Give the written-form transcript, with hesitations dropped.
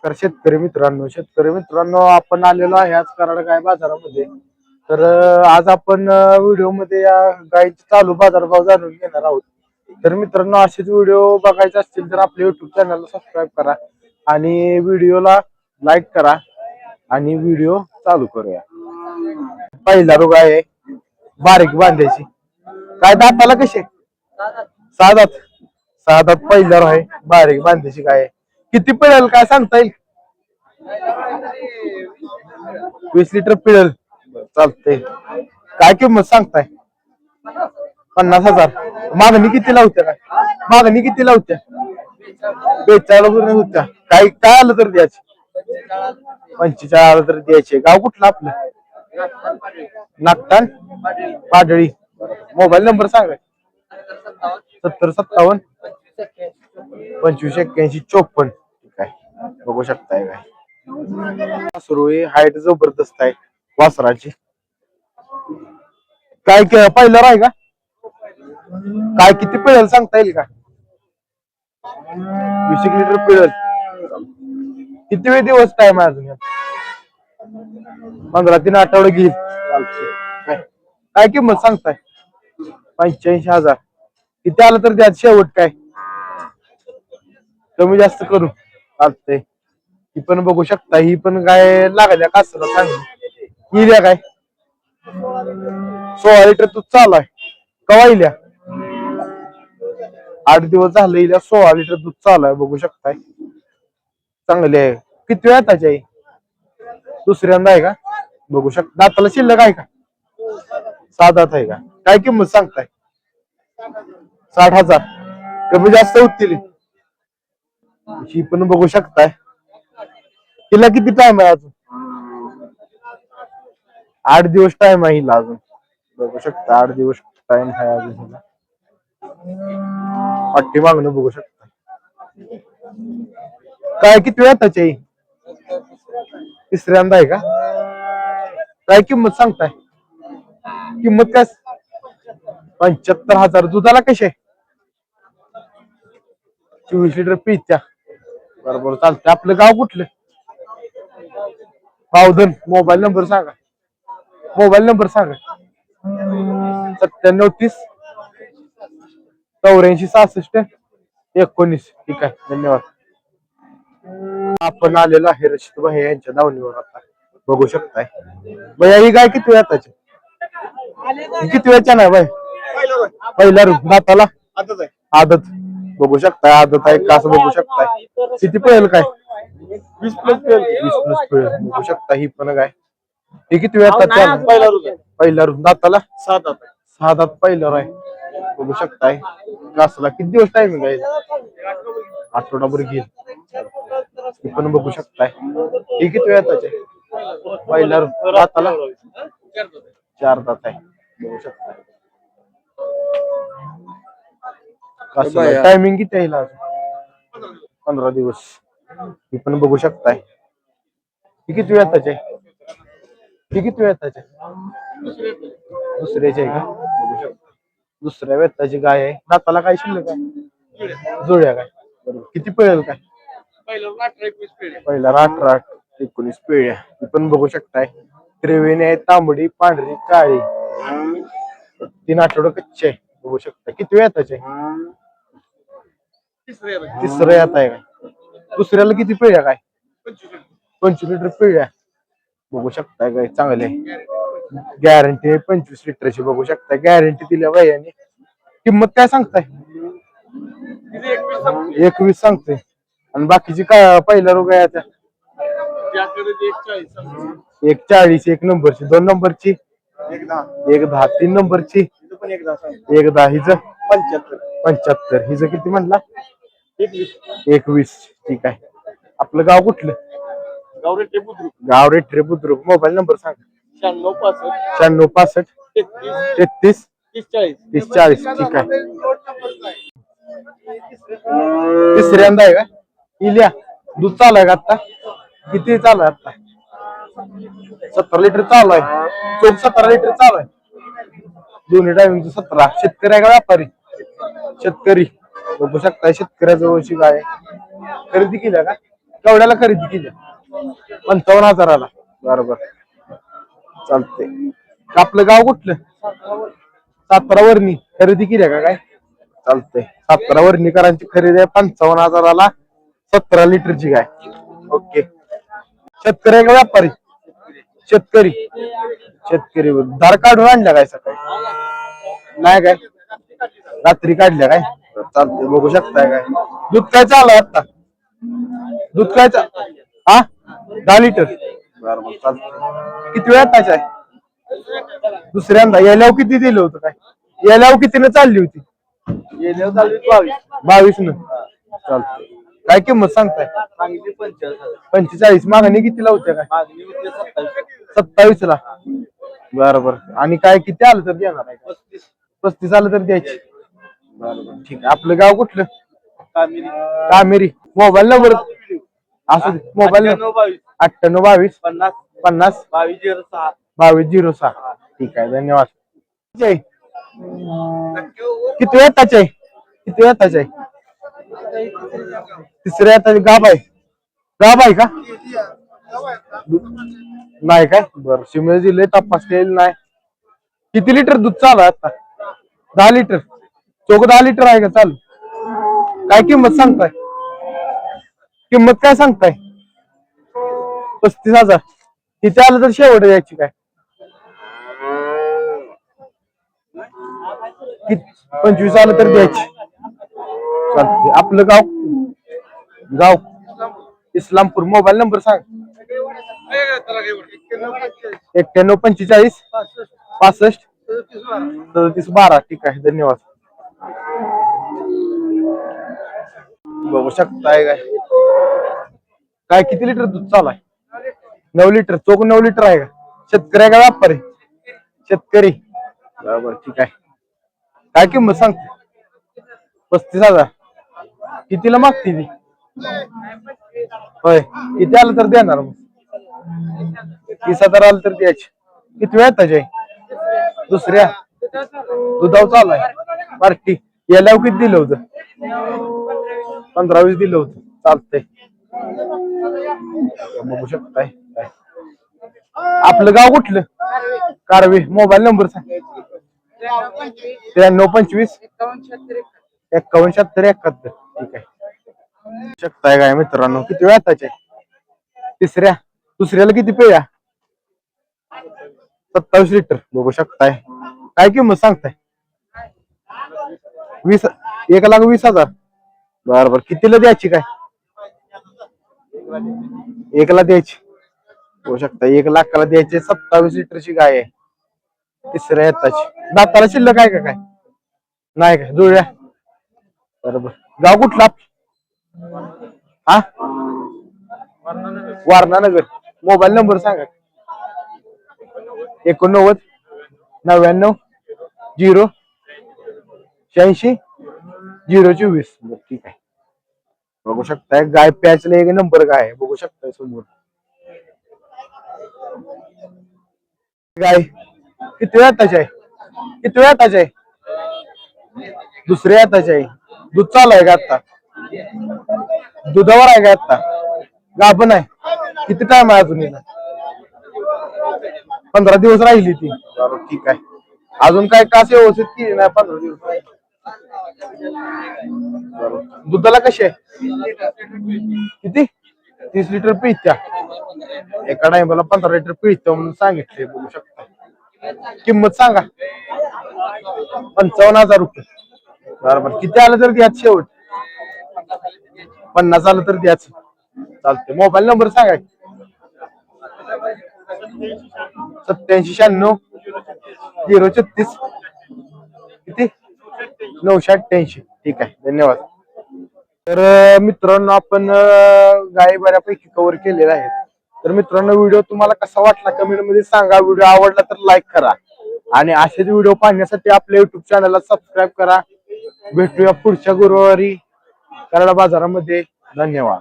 तर शेतकरी मित्रांनो आपण आलेलो आहे आज कराड गाय बाजारामध्ये. तर आज आपण व्हिडिओ मध्ये या गायचे चालू बाजारभाव जाणून घेणार आहोत. तर मित्रांनो असेच व्हिडिओ बघायचे असतील तर आपल्या युट्यूब चॅनलला सबस्क्राईब करा आणि व्हिडिओला लाईक करा आणि व्हिडिओ चालू करूया. पहिला रोग आहे बारीक बांध्याची. काय दाताला कसे? सहा दात पहिला आहे बारीक बांध्याची गाय आहे. किती पिळेल काय सांगता येईल? 20 लिटर पिळेल. चालतंय. काय किंमत सांगताय? 50,000. मागणी किती लावत्या? काय मागणी किती लावत्या? 42 होत्या. काय काय आलं तर द्यायची? 45 आलं तर द्यायचे. गाव कुठलं आपलं? नागठाण पाडळी. मोबाईल नंबर सांगा. 7057 2581 54. ठीक आहे, बघू शकताय काय सुरू आहे. हाईट जबरदस्त आहे वासराची. काय पहिलं आहे का? काय किती पिळेल सांगता येईल का? 20 लिटर पिळेल. किती वेळ दिवस टाइम आहे अजून? 15-3 आठवडे घेईल. चालते. काय किंमत सांगताय? 85,000. किती आलं तर द्या शेवट काय? कमी जास्त करू. चालतंय. ही पण बघू शकता. ही पण काय लागल्या कासला चांगली. ही द्या काय 16 लिटर दूध चालू आहे. कवा इल्या? 8 दिवस झाले. इल्या 16 लिटर दूध चालू आहे. बघू शकताय चांगले आहे. किती वेळ त्याची आहे? दुसऱ्यांदा आहे का? बघू शकता. दाताला शिल्लक आहे का? 6 दात आहे का? काय किंमत सांगताय? 60,000. कमी जास्त होतील. ही पण बघू शकताय. तिला किती टाइम आहे अजून? 8 दिवस टाइम आहे हिला अजून. बघू शकता 8 दिवस टाइम आहे अजून हिला. पट्टी मागणं बघू शकता. काय किती वेळ त्याची? तिसऱ्यांदा आहे का? काय किंमत सांगताय? किंमत काय? 75,000. दुधाला कसे? 24 लिटर पित्या. बरोबर चालतंय. आपलं गाव कुठलं? बावधन. मोबाईल नंबर सांगा. 97 30 84 66 19. ठीक आहे, धन्यवाद. आपण आलेलो आहे रशीद भाई यांच्या दावणीवर. आता बघू शकताय. भैया ही गाय किती वेळ त्याची? किती वेळच्या नाही बाय? पहिला रूप. दाताला आदत. बघू शकताय आदत आहे कास. बघू शकताय. किती पळेल काय? 20 प्लस पळेल. बघू शकता. ही पण काय हे किती वेळ पहिला रूप. दाताला 6 दात पहिल्यावर आहे. बघू शकताय कासला. किती दिवस टाइमिंग आहे? आठवडाभर घेईल. ही पण बघू शकताय. हे किती वेळ त्याचे? पहिला रूप. दाताला 4 दात आहे. बघू शकताय. टायमिंग किती आहे? 15 दिवस. ही पण बघू शकताय. ही किती वेळ त्याचे? ही किती वेळ त्याचे? दुसऱ्याचे आहे का? बघू शकता. दुसऱ्या वेताची गाय आहे. दाताला काय शिल्लक आहे? जुळ्या काय? बरोबर. किती पिळेल काय? पहिला 18 19 पिळ्या. ही पण बघू शकताय. त्रिवेणी आहे, तांबडी पांढरी काळी. 3 आठवडे कच्चे आहे. बघू शकता. किती वेळ त्याचे? तिसरं येत आहे काय? दुसऱ्याला किती पिळ्या काय? 25 लिटर पिळ्या. बघू शकताय काय चांगले. गॅरंटी आहे 25 लिटरची. बघू शकता गॅरंटी दिल्या बाईने. किंमत काय सांगताय? 21 सांगते. आणि बाकीची काय पहिला रोग आहे? 140. 1 नंबरची. 2 नंबरची 110. 3 नंबरची 110. हिचं 75. हिचं किती म्हणला? 21. ठीक आहे. आपलं गाव कुठलं? गावरेठरे बुद्रुक. मोबाईल नंबर सांगा. 96 65 33 30 40. ठीक आहे. तिसऱ्यांदा आहे का? इल्या दूध चालू आहे का आता? किती चालू आहे आता? 17 लिटर चालू आहे. चोख 17 लिटर चालू आहे. दोन्ही टायमिंग 17. शेतकरी आहे का व्यापारी? शेतकरी. बघू शकता शेतकऱ्याजवळची गाय खरेदी केल्या का? केवढ्याला खरेदी केली? 55,000ला. बरोबर चालते. आपलं गाव कुठलं? सातारा वरणी. खरेदी केली का काय? चालतंय. सातारा वर्णीकरांची खरेदी आहे 55,000ला 17 लिटरची गाय. ओके. शेतकरी आहे का व्यापारी? शेतकरी. शेतकरी दार काढून आणल्या काय सकाळी? नाही काय रात्री काढल्या काय? चालतंय. बघू शकताय काय दूध काय चालू आता? दूध काय हा 10 लिटर. बरोबर चालतंय. किती वेळ ताच आहे? दुसऱ्यांदा याल्यावर किती दिलं होतं काय? याल्यावर कितीने चालली होती? 22 न. चालतंय. काय किंमत सांगताय? 45. मागणी कितीला होत्या काय? 27 ला. बरोबर. आणि काय किती आलं तर देणार आहे? 35 आलं तर द्यायची. बरोबर ठीक आहे. आपलं गाव कुठलं? कामेरी. मोबाईल नंबर असू दे. Mobile number 98 22 50 2206. ठीक आहे. धन्यवाद. किती वेळ ताच आहे? किती वेळ ताच आहे? तिसऱ्या ताची गाभ आहे. गाभ आहे का? नाही काय? बरं शिमेल दिले तपास केलेला नाही. किती लिटर दूध चालू आता? 10 लिटर. चोख 10 लिटर आहे का चालू? काय किंमत सांगताय? किंमत काय सांगताय? 35,000. किती आलं तर शेवट द्यायची काय? 25 आलं तर द्यायची. चालते. आपलं गाव? गाव इस्लामपूर. मोबाईल नंबर सांग. 91 45 65 37 12. ठीक आहे. धन्यवाद. बघू शकताय काय काय किती लिटर दूध चालू आहे? 9 लिटर. चोख 9 लिटर आहे का? शेतकरी आहे का व्यापारी? शेतकरी. बरोबर ठीक आहे. काय किंमत सांगते? 35,000. कितीला मागते ती? होय. किती आलं तर देणार मग? 30,000 आलं तर द्यायची. किती वेळ त्याची आहे? दुसऱ्या दुधाव चालू आहे. पार्टी याल्यावर किती दिलं होतं? 15-20 दिलं होतं. चालतंय. बघू शकताय. आपलं गाव कुठलं? कारवे. मोबाईल नंबर सांग. 93 25 51 76 71. ठीक आहे. शकताय काय मित्रांनो किती वेळ त्याचे? तिसऱ्या. दुसऱ्याला किती पेया? 27 लिटर. बघू शकताय. काय किंमत सांगताय? 1,20,000. बरोबर. कितीला द्यायची काय? 1 ला द्यायची. होऊ शकता 1,00,000ला द्यायची. 27 लिटरची गाय आहे. तिसऱ्या येताची. दाताला शिल्लक आहे का काय? नाही काय जुळ्या. बरोबर. गाव कुठला? हा वारणानगर. मोबाईल नंबर सांगा. 89 99 0 86 024. ठीक आहे. बघू शकताय गाय प्याचला एक नंबर गाय आहे. बघू शकताय समोर गाय. किती वेळ त्याची आहे? किती वेळ त्याची आहे? दुसऱ्या हाताची आहे. दूध चालू आहे का आता? दुधावर आहे का आता? गाभण आहे. किती टाइम आहे अजून? 15 दिवस राहिली ती. ठीक आहे. अजून काय कास व्यवस्थित केली नाही 15 दिवस. दुधाला कशी आहे? किती? 30 लिटर पित्या. एका टाइमला 15 लिटर पिळतो म्हणून सांगितले. बघू शकता. किंमत सांगा. 55,000 रुपये. बरोबर. किती आलं तर द्याच शेवट? 50 आलं तर द्याच. चालते. मोबाईल नंबर सांगा. 87 96 036 किती 988. ठीक आहे. धन्यवाद. तर मित्रांनो आपण गायी बऱ्यापैकी कव्हर केलेला आहे. तर मित्रांनो व्हिडिओ तुम्हाला कसा वाटला कमेंट मध्ये सांगा. व्हिडिओ आवडला तर लाईक करा आणि असेच व्हिडिओ पाहण्यासाठी आपल्या युट्यूब चॅनलला सबस्क्राईब करा. भेटूया पुढच्या गुरुवारी कराड बाजारामध्ये. धन्यवाद.